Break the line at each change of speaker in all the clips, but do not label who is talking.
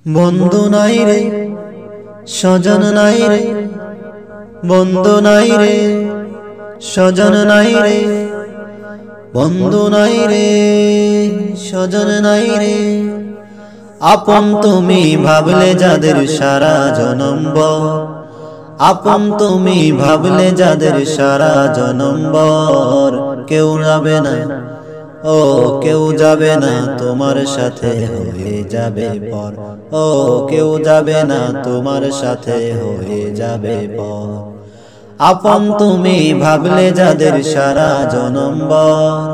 বন্ধু নাই রে, স্বজন নাই রে, বন্ধু নাই রে, স্বজন নাই রে, বন্ধু নাই রে, স্বজন নাই রে। আপন তুমি ভাবলে যাদের সারা জনম ভর, আপন তুমি ভাবলে যাদের সারা জনম ভর, কেউ যাবে না, ও কেউ যাবে না তোমার সাথে হয়ে যাবে পর, ও কেউ যাবে না তোমার সাথে হয়ে যাবে পর। আপন তুমি ভাবলে যাদের সারা জনম ভর,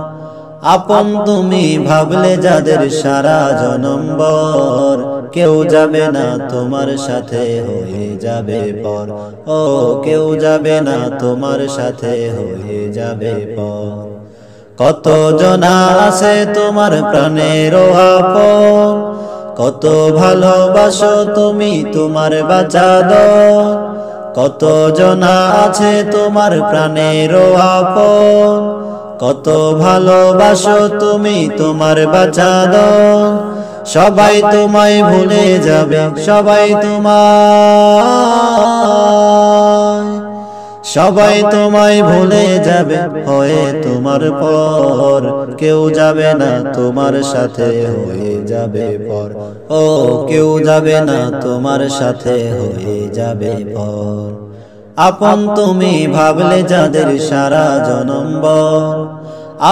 আপন তুমি ভাবলে যাদের সারা জনম ভর, কেউ যাবে না তোমার সাথে হয়ে যাবে পর, ও কেউ যাবে না তোমার সাথে হয়ে যাবে পর। কত জনা আছে তোমার প্রাণের আপন, কত ভালোবাসো তুমি তোমার বাঁচা দল, কত জনা আছে তোমার প্রাণের আপন, কত ভালোবাসো তুমি তোমার বাঁচা দল। সবাই তোমায় ভুলে যাবে, সবাই সবাই তোমায় ভুলে যাবে হয়ে তোমার পর, কেউ যাবে না তোমার সাথে হয়ে যাবে পর, ও কেউ যাবে না তোমার সাথে হয়ে যাবে পর। আপন তুমি ভাবলে যাদের সারা জনম ভর,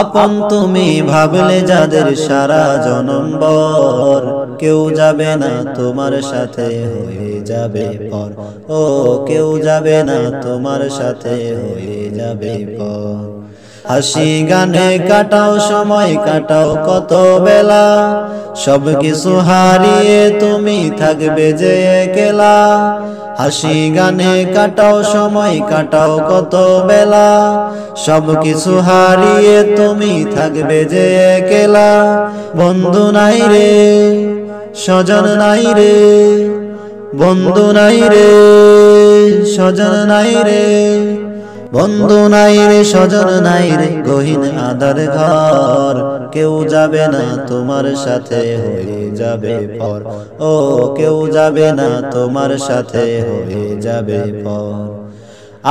আপন তুমি ভাবলে যাদের সারা জনম ভর, কেউ যাবে না তোমার সাথে হয়ে যাবে পর, ও কেউ যাবে না তোমার সাথে হয়ে যাবে পর। হাসি গানে কাটাও সময় কাটাও কত বেলা, সব কিছু হারিয়ে তুমি থাকবে যে একলা। হাসি গানে কাটাও সময় কাটাও কত বেলা, সব কিছু হারিয়ে তুমি থাকবে যে একলা। বন্ধু নাই রে, স্বজন নাই রে, বন্ধু নাই রে, স্বজন নাই রে, বন্ধু নাই রে, স্বজন নাই রে, গহীন আঁধার ঘর, কেউ যাবে না তোমার সাথে হয়ে যাবে পর, ও কেউ যাবে না তোমার সাথে হয়ে যাবে পর।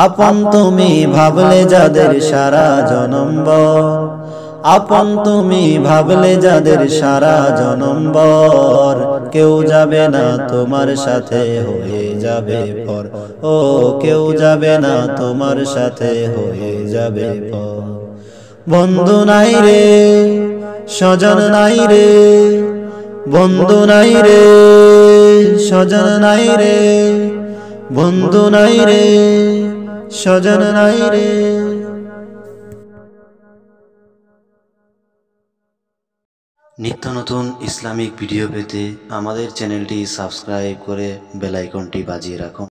আপন তুমি ভাবলে যাদের সারা জনম ভর, আপন তুমি ভাবলে যাদের সারা জনম ভর, কেউ যাবে না তোমার সাথে হয়ে যাবে পর, ও কেউ যাবে না তোমার সাথে হয়ে যাবে পর। বন্ধু নাই রে, স্বজন নাই রে, বন্ধু নাই রে, স্বজন নাই রে, বন্ধু নাই রে, স্বজন নাই রে।
নিত্য নতুন ইসলামিক ভিডিও পেতে আমাদের চ্যানেলটি সাবস্ক্রাইব করে বেল আইকনটি বাজিয়ে রাখুন।